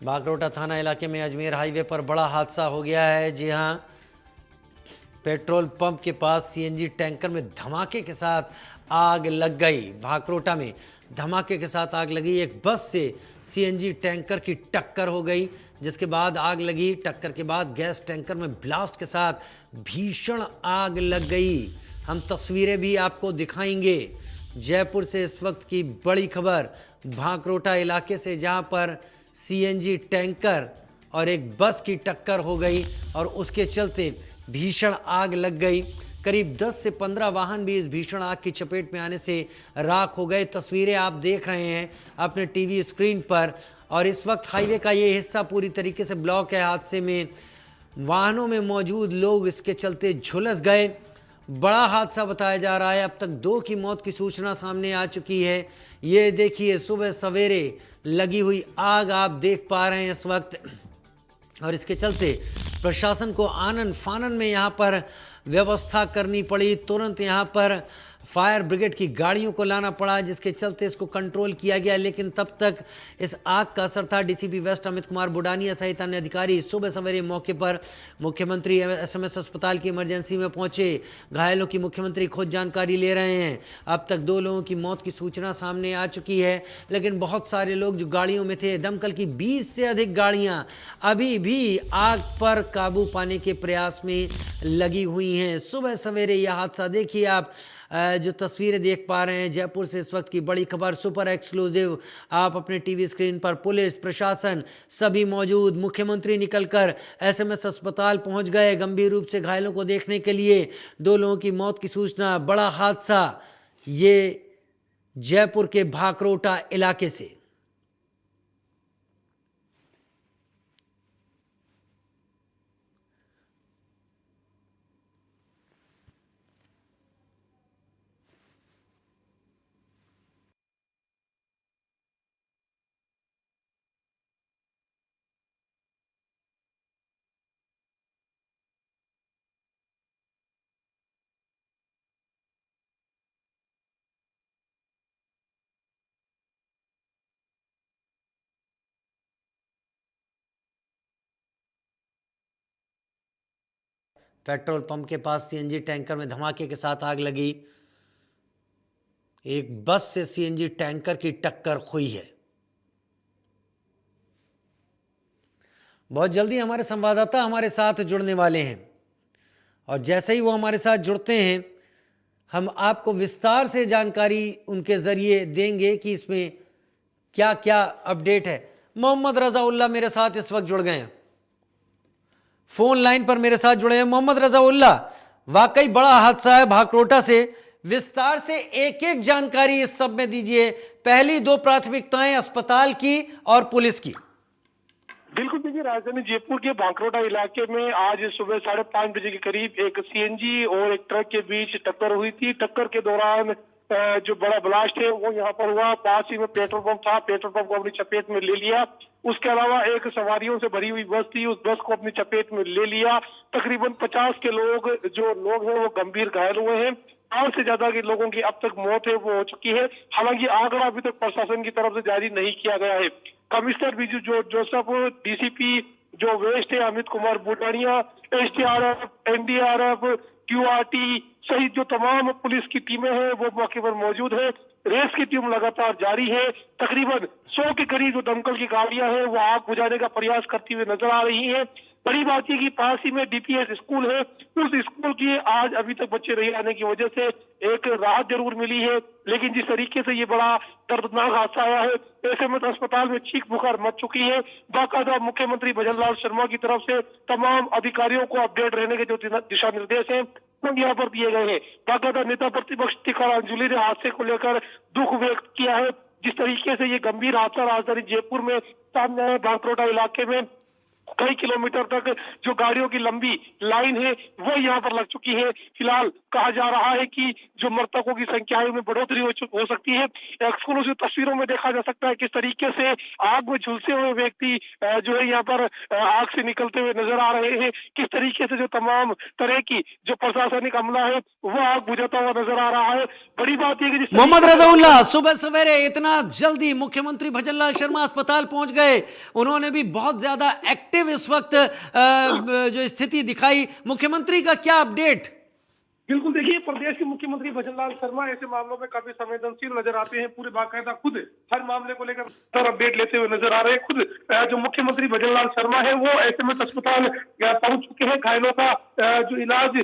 बागरोटा थाना इलाके में अजमेर हाईवे पर बड़ा हादसा हो गया है। जी हां, पेट्रोल पंप के पास सीएनजी टैंकर में धमाके के साथ आग लग गई। बागरोटा में धमाके के साथ आग लगी। एक बस से सीएनजी टैंकर की टक्कर हो गई, जिसके बाद आग लगी। टक्कर के बाद गैस टैंकर में ब्लास्ट के साथ भीषण आग लग गई। हम तस्वीरें भी आपको दिखाएंगे। जयपुर से इस वक्त की बड़ी खबर बागरोटा इलाके से, जहां पर सीएनजी टैंकर और एक बस की टक्कर हो गई और उसके चलते भीषण आग लग गई। करीब 10 से 15 वाहन भी इस भीषण आग की चपेट में आने से राख हो गए। तस्वीरें आप देख रहे हैं अपने टीवी स्क्रीन पर। और इस वक्त हाईवे का ये हिस्सा पूरी तरीके से ब्लॉक है। हादसे में वाहनों में मौजूद लोग इसके चलते झुलस गए। बड़ा हादसा बताया जा रहा है। अब तक 2 की मौत की सूचना सामने आ चुकी है। ये देखिए, सुबह सवेरे लगी हुई आग आप देख पा रहे हैं इस वक्त। और इसके चलते प्रशासन को आनन फानन में यहाँ पर व्यवस्था करनी पड़ी। तुरंत यहाँ पर फायर ब्रिगेड की गाड़ियों को लाना पड़ा, जिसके चलते इसको कंट्रोल किया गया। लेकिन तब तक इस आग का असर था। डीसीपी वेस्ट अमित कुमार बुडानिया सहित अन्य अधिकारी सुबह सवेरे मौके पर मुख्यमंत्री एसएमएस अस्पताल की इमरजेंसी में पहुंचे। घायलों की मुख्यमंत्री खुद जानकारी ले रहे हैं। अब तक 2 लोगों की मौत की सूचना सामने आ चुकी है, लेकिन बहुत सारे लोग जो गाड़ियों में थे, दमकल की 20 से अधिक गाड़ियां अभी भी आग पर काबू पाने के प्रयास में लगी हुई हैं। सुबह सवेरे यह हादसा देखिए आप, जो तस्वीरें देख पा रहे हैं जयपुर से इस वक्त की बड़ी खबर, सुपर एक्सक्लूसिव। आप अपने टीवी स्क्रीन पर, पुलिस प्रशासन सभी मौजूद। मुख्यमंत्री निकलकर एसएमएस अस्पताल पहुंच गए गंभीर रूप से घायलों को देखने के लिए। 2 लोगों की मौत की सूचना। बड़ा हादसा ये जयपुर के बागरोटा इलाके से। पेट्रोल पंप के पास सीएनजी टैंकर में धमाके के साथ आग लगी। एक बस से सीएनजी टैंकर की टक्कर हुई है। बहुत जल्दी हमारे संवाददाता हमारे साथ जुड़ने वाले हैं और जैसे ही वो हमारे साथ जुड़ते हैं, हम आपको विस्तार से जानकारी उनके जरिए देंगे कि इसमें क्या क्या अपडेट है। मोहम्मद रजाउल्ला मेरे साथ इस वक्त जुड़ गए हैं, फोन लाइन पर मेरे साथ जुड़े हैं। मोहम्मद रजाउल्ला, वाकई बड़ा हादसा है बागरोटा से, विस्तार से एक एक जानकारी इस सब में दीजिए। पहली 2 प्राथमिकताएं अस्पताल की और पुलिस की। बिल्कुल देखिए, राजधानी जयपुर के बागरोटा इलाके में आज सुबह 5:30 बजे के करीब एक सीएनजी और एक ट्रक के बीच टक्कर हुई थी। टक्कर के दौरान जो बड़ा ब्लास्ट है वो यहाँ पर हुआ। पास ही में पेट्रोल पंप था, पेट्रोल पंप को अपनी चपेट में ले लिया। उसके अलावा एक सवारियों से भरी हुई बस थी, उस बस को अपनी चपेट में ले लिया। तकरीबन 50 के लोग हैं वो गंभीर घायल हुए हैं। 8 से ज्यादा के लोगों की अब तक मौत है वो हो चुकी है। हालांकि आंकड़ा अभी तक प्रशासन की तरफ से जारी नहीं किया गया है। कमिश्नर बीजू जोसेफ, डीसीपी जो वेस्ट है Amit Kumar Budania, SDRF, NDRF, QRT सहित जो तमाम पुलिस की टीमें हैं वो मौके पर मौजूद है। रेस की टीम लगातार जारी है। तकरीबन 100 के करीब जो दमकल की गाड़ियां हैं वो आग बुझाने का प्रयास करती हुई नजर आ रही हैं। बड़ी बात यह कि पास ही में डीपीएस स्कूल है, उस स्कूल की आज अभी तक बच्चे रह आने की वजह से एक राहत जरूर मिली है, लेकिन जिस तरीके से ये बड़ा दर्दनाक हादसा आया है, ऐसे में तो अस्पताल में चीख पुकार मच चुकी है। बाकायदा मुख्यमंत्री भजनलाल शर्मा की तरफ से तमाम अधिकारियों को अपडेट रहने के जो दिशा निर्देश हैं वो यहाँ पर दिए गए हैं। बाकायदा नेता प्रतिपक्ष टीकाराम जूली ने हादसे को लेकर दुख व्यक्त किया है। जिस तरीके से ये गंभीर हादसा राजधानी जयपुर में सामने आया बागरोटा इलाके में, कई किलोमीटर तक जो गाड़ियों की लंबी लाइन है वो यहाँ पर लग चुकी है। फिलहाल कहा जा रहा है कि जो मृतकों की संख्या में बढ़ोतरी हो सकती है। एक्सक्लूसिव तस्वीरों में देखा जा सकता है किस तरीके से आग में झुलसे हुए व्यक्ति जो है यहाँ पर आग से निकलते हुए नजर आ रहे हैं। किस तरीके से जो तमाम तरह की जो प्रशासनिक अमला है वो आग बुझाता हुआ नजर आ रहा है। बड़ी बात यह कि जिस मोहम्मद तरीके से- रजाउल्लाह सुबह सवेरे इतना जल्दी मुख्यमंत्री भजनलाल शर्मा अस्पताल पहुंच गए, उन्होंने भी बहुत ज्यादा एक्टिव इस वक्त जो स्थिति दिखाई, मुख्यमंत्री का क्या अपडेट? बिल्कुल, देखिए प्रदेश के मुख्यमंत्री भजनलाल शर्मा ऐसे मामलों में काफी संवेदनशील नजर आते हैं। पूरे बाकायदा खुद हर मामले को लेकर अपडेट लेते हुए नजर आ रहे हैं। खुद जो मुख्यमंत्री भजनलाल शर्मा है वो एसएमएस अस्पताल पहुंच चुके हैं। घायलों का जो इलाज है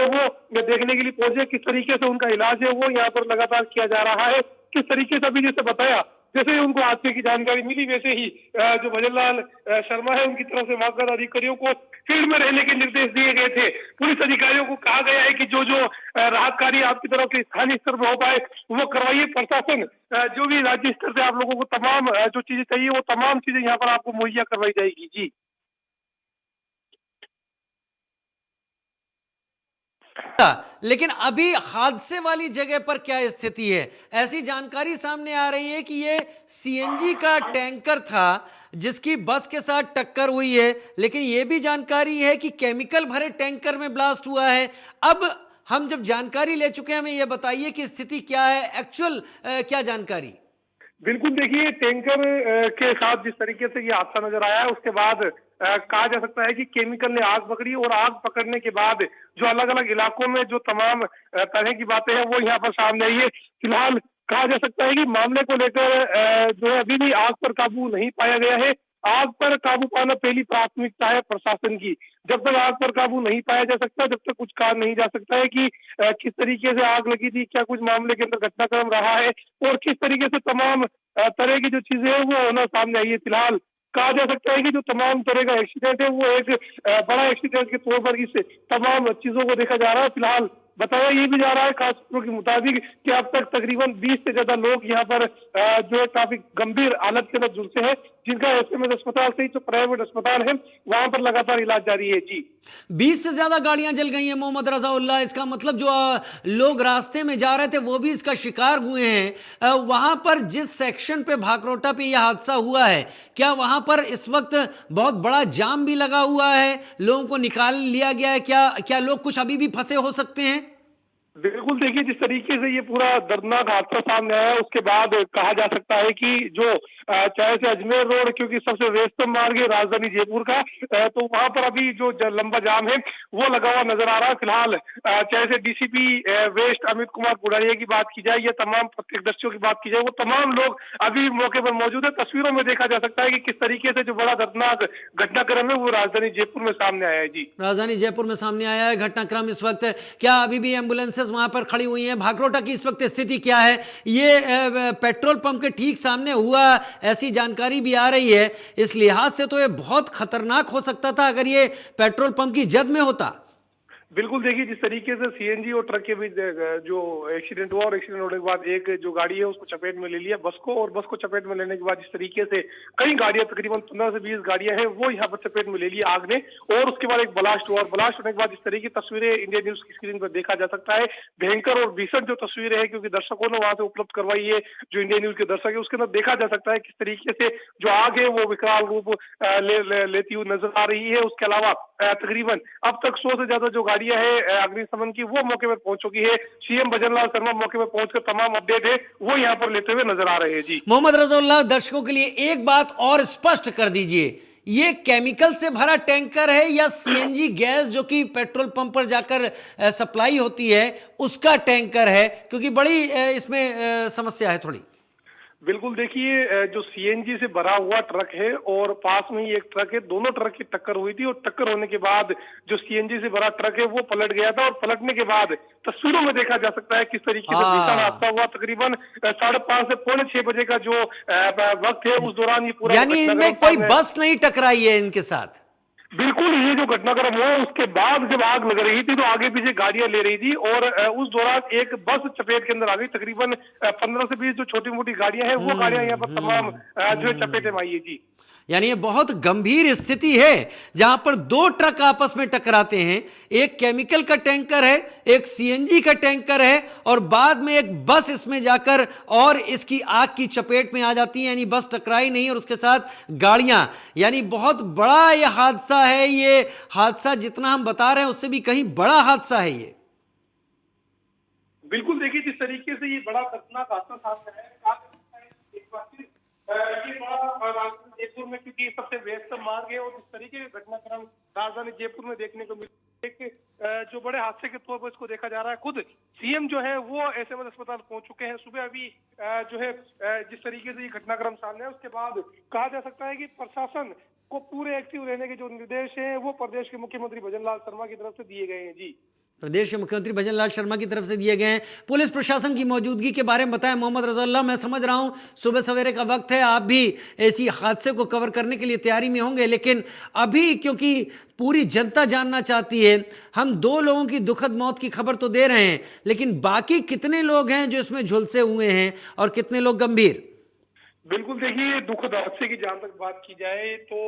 वो देखने के लिए पहुंचे। किस तरीके से उनका इलाज है वो यहाँ पर लगातार किया जा रहा है। किस तरीके से अभी जैसे बताया, जैसे ही उनको हादसे की जानकारी मिली वैसे ही जो भजनलाल शर्मा है उनकी तरफ से मौका अधिकारियों को फील्ड में रहने के निर्देश दिए गए थे। पुलिस अधिकारियों को कहा गया है कि जो जो राहत कार्य आपकी तरफ से स्थानीय स्तर पर हो पाए वो करवाइए। प्रशासन जो भी राज्य स्तर से आप लोगों को तमाम जो चीजें चाहिए वो तमाम चीजें यहाँ पर आपको मुहैया करवाई जाएगी। जी लेकिन अभी हादसे वाली जगह पर क्या स्थिति है? ऐसी जानकारी सामने आ रही है कि ये सीएनजी का टैंकर था जिसकी बस के साथ टक्कर हुई है, लेकिन ये भी जानकारी है कि केमिकल भरे टैंकर में ब्लास्ट हुआ है। अब हम जब जानकारी ले चुके हैं, हमें यह बताइए कि स्थिति क्या है, एक्चुअल क्या जानकारी? बिल्कुल, देखिए टैंकर के साथ जिस तरीके से ये हादसा नजर आया है उसके बाद कहा जा सकता है कि केमिकल ने आग पकड़ी और आग पकड़ने के बाद जो अलग अलग इलाकों में जो तमाम तरह की बातें हैं वो यहाँ पर सामने आई है। फिलहाल कहा जा सकता है कि मामले को लेकर जो है अभी भी आग पर काबू नहीं पाया गया है। आग पर काबू पाना पहली प्राथमिकता है प्रशासन की। जब तक आग पर काबू नहीं पाया जा सकता, जब तक कुछ कहा नहीं जा सकता है कि किस तरीके से आग लगी थी, क्या कुछ मामले के अंदर घटनाक्रम रहा है और किस तरीके से तमाम तरह की जो चीजें हैं वो होना सामने आई है। फिलहाल कहा जा सकता है कि जो तमाम तरह का एक्सीडेंट है वो एक बड़ा एक्सीडेंट के तौर पर इस तमाम चीजों को देखा जा रहा है। फिलहाल बताया ये भी जा रहा है खास सूत्रों के मुताबिक कि अब तक तकरीबन 20 से ज्यादा लोग यहाँ पर जो है काफी गंभीर हालत के अंदर झुलसे हैं, जिनका एसएमएस अस्पताल से जो प्राइवेट अस्पताल है वहां पर लगातार इलाज जारी है। जी 20 से ज्यादा गाड़ियां जल गई हैं मोहम्मद रजाउल्लाह। इसका मतलब जो लोग रास्ते में जा रहे थे वो भी इसका शिकार हुए हैं। वहां पर जिस सेक्शन पे भाकरोटा पे यह हादसा हुआ है, क्या वहां पर इस वक्त बहुत बड़ा जाम भी लगा हुआ है? लोगों को निकाल लिया गया है? क्या लोग कुछ अभी भी फंसे हो सकते हैं? बिल्कुल, देखिए जिस तरीके से ये पूरा दर्दनाक हादसा सामने आया उसके बाद कहा जा सकता है कि जो चाहे से अजमेर रोड, क्योंकि सबसे व्यस्तम मार्ग है राजधानी जयपुर का, तो वहां पर अभी जो लंबा जाम है वो लगा हुआ नजर आ रहा है। फिलहाल चाहे से डीसीपी वेस्ट अमित कुमार पुडारिया की बात की जाए या तमाम प्रत्यक्षदर्शियों की बात की जाए, वो तमाम लोग अभी मौके पर मौजूद है। तस्वीरों में देखा जा सकता है कि किस तरीके से जो बड़ा दर्दनाक घटनाक्रम है वो राजधानी जयपुर में सामने आया है। जी राजधानी जयपुर में सामने आया है घटनाक्रम इस वक्त। क्या अभी भी एम्बुलेंसेस वहां पर खड़ी हुई हैं? भाकरोटा की इस वक्त स्थिति क्या है? ये पेट्रोल पंप के ठीक सामने हुआ, ऐसी जानकारी भी आ रही है। इस लिहाज से तो ये बहुत खतरनाक हो सकता था अगर ये पेट्रोल पंप की जद में होता। बिल्कुल, देखिए जिस तरीके से सीएनजी और ट्रक के बीच जो एक्सीडेंट हुआ और एक्सीडेंट होने के बाद एक जो गाड़ी है उसको चपेट में ले लिया बस को, और बस को चपेट में लेने के बाद जिस तरीके से कई गाड़ियां, तकरीबन 15 से 20 गाड़ियां हैं वो यहाँ पर चपेट में ले लिया आग ने, और उसके बाद एक ब्लास्ट हुआ और ब्लास्ट होने के बाद जिस तरीके की तस्वीरें इंडिया न्यूज की स्क्रीन पर देखा जा सकता है, भयंकर और भीषण जो तस्वीरें हैं, क्योंकि दर्शकों ने वहां से उपलब्ध करवाई है जो इंडिया न्यूज के दर्शक है, उसके अंदर देखा जा सकता है किस तरीके से जो आग है वो विकराल रूप लेती हुई नजर आ रही है। उसके अलावा तकरीबन अब तक 100 से ज्यादा जो गाड़ियां हैं अग्निशमन की वो मौके पर पहुंच चुकी है। सीएम भजनलाल शर्मा मौके पर पहुंचकर तमाम अपडेट है वो यहाँ पर लेते हुए नजर आ रहे हैं। जी मोहम्मद रजाउल्लाह, दर्शकों के लिए एक बात और स्पष्ट कर दीजिए, ये केमिकल से भरा टैंकर है या सीएनजी गैस जो कि पेट्रोल पंप पर जाकर सप्लाई होती है उसका टैंकर है? क्योंकि बड़ी इसमें समस्या है थोड़ी। बिल्कुल, देखिए जो सीएनजी से भरा हुआ ट्रक है और पास में ही एक ट्रक है, दोनों ट्रक की टक्कर हुई थी और टक्कर होने के बाद जो सीएनजी से भरा ट्रक है वो पलट गया था, और पलटने के बाद तस्वीरों में देखा जा सकता है किस तरीके से भीषण हादसा हुआ। तकरीबन 5:30 से 6:45 बजे का जो वक्त है उस दौरान ये पूरा, यानी इनमें कोई बस नहीं टकराई है इनके साथ? बिल्कुल, ये जो घटनाक्रम हुआ उसके बाद जब आग लग रही थी तो आगे पीछे गाड़ियां ले रही थी और उस दौरान एक बस चपेट के अंदर आ गई। तकरीबन 15 से 20 जो छोटी मोटी गाड़ियां हैं वो गाड़ियां यहाँ पर तमाम जो है चपेट में आई है। जी यानी ये बहुत गंभीर स्थिति है जहां पर दो ट्रक आपस में टकराते हैं। एक केमिकल का टैंकर है, एक सीएनजी का टैंकर है, और बाद में एक बस इसमें जाकर और इसकी आग की चपेट में आ जाती है। यानी बस टकराई नहीं और उसके साथ गाड़ियां। यानी बहुत बड़ा यह हादसा है। ये हादसा जितना हम बता रहे हैं उससे भी कहीं बड़ा हादसा है ये। बिल्कुल, देखिए जिस तरीके से ये बड़ा खतरनाक हादसा सामने आया है, एक बार फिर ये बड़ा राजधानी जयपुर में, क्योंकि सबसे व्यस्त मार्ग है और जिस तरीके का घटनाक्रम राजधानी जयपुर में देखने को मिला, एक जो बड़े हादसे के तौर पर इसको देखा जा रहा है। खुद सीएम जो है वो एसएमएस अस्पताल पहुंच चुके हैं। सुबह अभी जो है जिस तरीके से ये घटनाक्रम सामने है, उसके बाद कहा जा सकता है कि प्रशासन को पूरे एक्टिव रहने के जो निर्देश हैं वो प्रदेश के मुख्यमंत्री भजनलाल शर्मा की तरफ से दिए गए हैं। जी, प्रदेश के मुख्यमंत्री भजनलाल शर्मा की तरफ से दिए गए हैं। पुलिस प्रशासन की मौजूदगी के बारे में बताएं मोहम्मद रज़ाउल्लाह। मैं समझ रहा हूं सुबह सवेरे का वक्त है, आप भी ऐसी हादसे को कवर करने के लिए तैयारी में होंगे, लेकिन अभी क्योंकि पूरी जनता जानना चाहती है, हम 2 लोगों की दुखद मौत की खबर तो दे रहे हैं, लेकिन बाकी कितने लोग हैं जो इसमें झुलसे हुए हैं और कितने लोग गंभीर? बिल्कुल, देखिए दुखद हादसे की जहां तक बात की जाए तो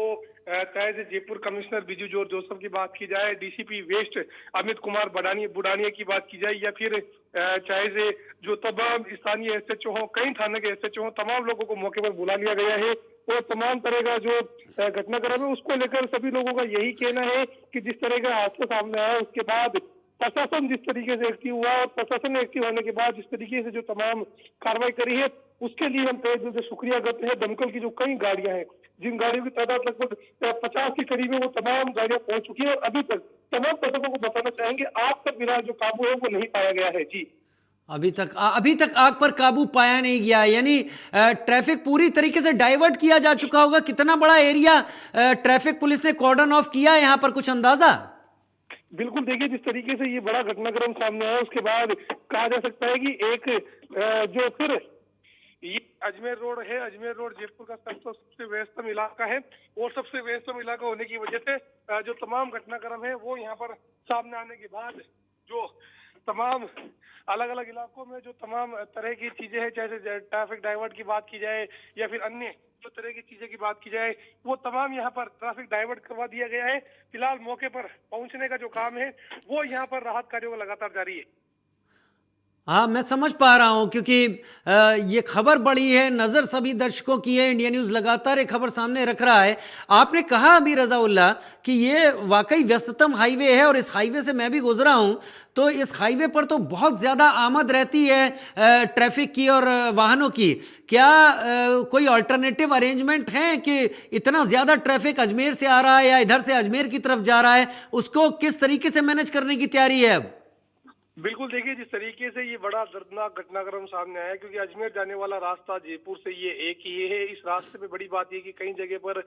चाहे से Jaipur commissioner Biju George Joseph की बात की जाए, डीसीपी वेस्ट अमित कुमार बुडानिया की बात की जाए, या फिर चाहे से जो तमाम स्थानीय एसएचओ हो, कई थाने के एसएचओ हो, तमाम लोगों को मौके पर बुला लिया गया है और तमाम तरह का जो घटनाक्रम है उसको लेकर सभी लोगों का यही कहना है कि जिस तरह का हादसा सामने आया उसके बाद प्रशासन जिस तरीके से एक्टिव हुआ और प्रशासन ने एक्टिव होने के बाद जिस तरीके से जो तमाम कार्रवाई करी है उसके लिए हम तहे दिल से शुक्रिया करते हैं। दमकल की जो कई गाड़ियां हैं, जिन गाड़ियों की तादाद लगभग 50 के करीब है, वो तमाम गाड़ियां पहुंच चुकी है और अभी तक तमाम दर्शकों को बताना चाहेंगे आग पर फिलहाल जो काबू है वो नहीं पाया गया है। जी, अभी तक आग पर काबू पाया नहीं गया, यानी ट्रैफिक पूरी तरीके से डाइवर्ट किया जा चुका होगा। कितना बड़ा एरिया ट्रैफिक पुलिस ने कॉर्डन ऑफ किया है यहाँ पर, कुछ अंदाजा? बिल्कुल, देखिए जिस तरीके से ये बड़ा घटनाक्रम सामने आया उसके बाद कहा जा सकता है कि एक जो फिर ये अजमेर रोड है, अजमेर रोड जयपुर का सबसे व्यस्तम इलाका है और सबसे व्यस्तम इलाका होने की वजह से जो तमाम घटनाक्रम है वो यहाँ पर सामने आने के बाद जो तमाम अलग अलग इलाकों में जो तमाम तरह की चीजें हैं, जैसे ट्रैफिक डाइवर्ट की बात की जाए या फिर अन्य जो तरह की चीजें की बात की जाए, वो तमाम यहाँ पर ट्रैफिक डाइवर्ट करवा दिया गया है। फिलहाल मौके पर पहुंचने का जो काम है वो यहाँ पर राहत कार्यों लगातार जारी है। हाँ, मैं समझ पा रहा हूँ क्योंकि ये खबर बड़ी है, नज़र सभी दर्शकों की है। इंडिया न्यूज़ लगातार एक खबर सामने रख रहा है। आपने कहा अभी रज़ाउल्लाह कि ये वाकई व्यस्ततम हाईवे है और इस हाईवे से मैं भी गुजरा हूँ, तो इस हाईवे पर तो बहुत ज़्यादा आमद रहती है ट्रैफिक की और वाहनों की। क्या कोई अल्टरनेटिव अरेंजमेंट है कि इतना ज़्यादा ट्रैफिक अजमेर से आ रहा है या इधर से अजमेर की तरफ जा रहा है, उसको किस तरीके से मैनेज करने की तैयारी है अब? बिल्कुल, देखिए जिस तरीके से ये बड़ा दर्दनाक घटनाक्रम सामने आया, क्योंकि अजमेर जाने वाला रास्ता जयपुर से ये एक ही है। इस रास्ते पे बड़ी बात ये कि कई जगह पर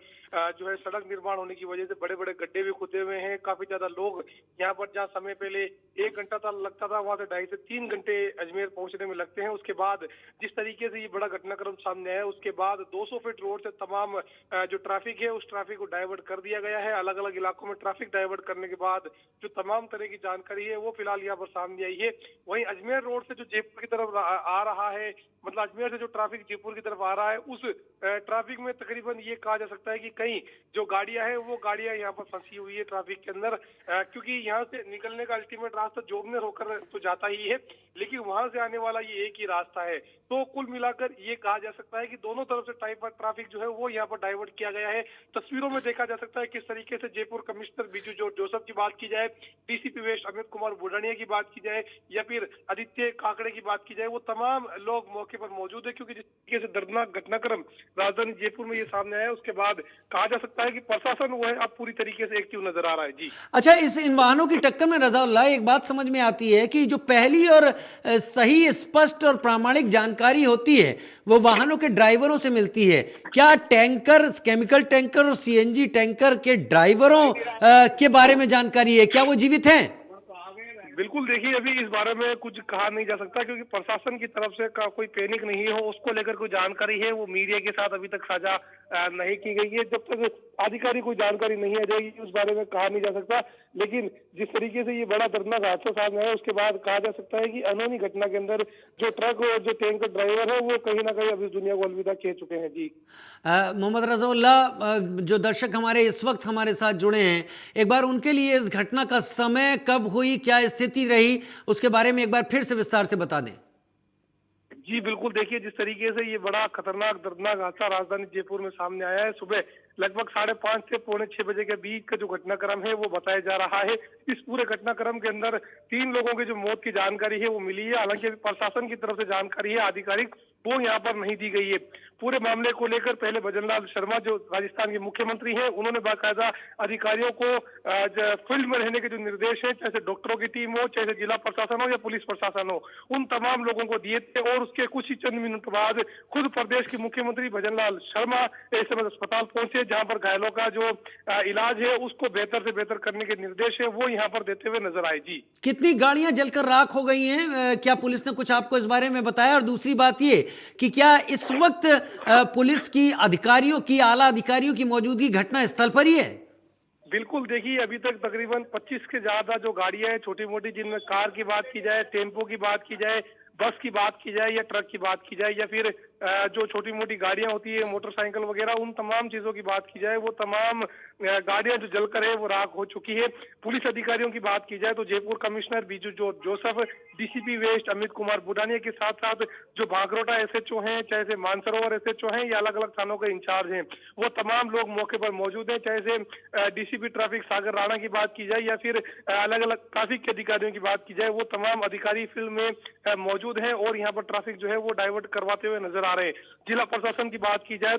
जो है सड़क निर्माण होने की वजह से बड़े बड़े गड्ढे भी खुदे हुए हैं। काफी ज्यादा लोग यहाँ पर जहाँ समय पहले 1 घंटा था लगता था, वहां से 2.5 से 3 घंटे अजमेर पहुंचने में लगते हैं। उसके बाद जिस तरीके से ये बड़ा घटनाक्रम सामने आया उसके बाद 200 फीट रोड से तमाम जो ट्रैफिक है उस ट्रैफिक को डाइवर्ट कर दिया गया है। अलग अलग इलाकों में ट्रैफिक डाइवर्ट करने के बाद जो तमाम तरह की जानकारी है वो फिलहाल यहाँ पर सामने आई है। वहीं अजमेर रोड से जो जयपुर की तरफ आ रहा है, मतलब अजमेर से जो ट्रैफिक जयपुर की तरफ आ रहा है, उस ट्रैफिक में तकरीबन ये कहा जा सकता है कि कई जो गाड़ियां हैं वो गाड़ियां यहाँ पर फंसी हुई है ट्रैफिक के अंदर, क्योंकि यहाँ से निकलने का अल्टीमेट रास्ता जोगनेर होकर तो जाता ही है, लेकिन वहां से आने वाला ये एक ही रास्ता है। तो कुल मिलाकर ये कहा जा सकता है कि दोनों तरफ से ट्रैफिक जो है वो यहाँ पर डाइवर्ट किया गया है। तस्वीरों में देखा जा सकता है किस तरीके से Jaipur commissioner Biju George Joseph की बात की जाए, डीसीपी वेस्ट अमित कुमार बुडानिया की बात की जाए या फिर आदित्य काकड़े की बात की जाए, वो तमाम लोग मौके पर मौजूद है। क्योंकि जिस तरीके से दर्दनाक घटनाक्रम राजधानी जयपुर में ये सामने आया उसके बाद कहा जा सकता है कि प्रशासन वो है अब पूरी तरीके से एक्टिव नजर आ रहा है। जी, अच्छा, इन वाहनों की टक्कर में रज़ाउल्लाह एक बात समझ में आती है कि जो पहली और सही स्पष्ट और प्रामाणिक जानकारी होती है वो वाहनों के ड्राइवरों से मिलती है। क्या टैंकर, केमिकल टैंकर और सीएनजी टैंकर के ड्राइवरों के बारे में जानकारी है? क्या वो जीवित हैं? बिल्कुल देखिए, अभी इस बारे में कुछ कहा नहीं जा सकता क्योंकि प्रशासन की तरफ से का कोई पैनिक नहीं हो, उसको लेकर कोई जानकारी है वो मीडिया के साथ अभी तक साझा नहीं की गई है। जब तक आधिकारिक कोई जानकारी नहीं आ जाएगी उस बारे में कहा नहीं जा सकता। लेकिन जिस तरीके से ये बड़ा दर्दनाक हादसा सामने आया उसके बाद कहा जा सकता है कि अनहोनी घटना के अंदर जो ट्रक और जो टैंकर ड्राइवर है वो कहीं ना कहीं अभी इस दुनिया को अलविदा कह चुके हैं। जी मोहम्मद रज़ाउल्लाह, जो दर्शक हमारे इस वक्त हमारे साथ जुड़े हैं, एक बार उनके लिए इस घटना का समय कब हुई, क्या स्थिति रही, उसके बारे में एक बार फिर से विस्तार से बता दें। जी बिल्कुल देखिए, जिस तरीके से ये बड़ा खतरनाक दर्दनाक हादसा राजधानी जयपुर में सामने आया है, सुबह लगभग 5:30 से पौने 6 बजे के बीच का जो घटनाक्रम है वो बताया जा रहा है। इस पूरे घटनाक्रम के अंदर 3 लोगों की जो मौत की जानकारी है वो मिली है। हालांकि प्रशासन की तरफ से जानकारी है आधिकारिक वो यहाँ पर नहीं दी गई है। पूरे मामले को लेकर पहले भजनलाल शर्मा जो राजस्थान के मुख्यमंत्री हैं उन्होंने बाकायदा अधिकारियों को फील्ड में रहने के जो निर्देश है, चाहे डॉक्टरों की टीम हो, चाहे जिला प्रशासन हो या पुलिस प्रशासन हो, उन तमाम लोगों को दिए थे। और उसके कुछ ही चंद मिनट बाद खुद प्रदेश के मुख्यमंत्री भजनलाल शर्मा इस समय अस्पताल पहुंचे, जहां पर घायलों का जो इलाज है उसको बेहतर से बेहतर करने के निर्देश है वो यहाँ पर देते हुए नजर आए। जी कितनी गाड़ियां जलकर राख हो गई हैं, क्या पुलिस ने कुछ आपको इस बारे में बताया? और दूसरी बात ये कि क्या इस वक्त पुलिस की अधिकारियों की, आला अधिकारियों की मौजूदगी घटना स्थल पर ही है? बिल्कुल देखिए, अभी तक तकरीबन 25 के ज्यादा जो गाड़ियां हैं छोटी मोटी, जिनमें कार की बात की जाए, टेम्पो की बात की जाए, बस की बात की जाए या ट्रक की बात की जाए या फिर जो छोटी मोटी गाड़ियां होती है मोटरसाइकिल वगैरह, उन तमाम चीजों की बात की जाए, वो तमाम गाड़ियां जो जलकर है वो राख हो चुकी है। पुलिस अधिकारियों की बात की जाए तो Jaipur commissioner Biju Joseph, DCP waste Amit Kumar Budania के साथ साथ जो भांकरोटा एसएचओ हैं, चाहे से मानसरोवर एसएचओ हैं या अलग अलग थानों के इंचार्ज हैं, वो तमाम लोग मौके पर मौजूद हैं। चाहे से डीसीपी ट्रैफिक सागर राणा की बात की जाए या फिर अलग अलग ट्रैफिक के अधिकारियों की बात की जाए, वो तमाम अधिकारी फील्ड में मौजूद हैं और यहाँ पर ट्रैफिक जो है वो डाइवर्ट करवाते हुए नजर आ रहे हैं। जिला प्रशासन की बात की जाए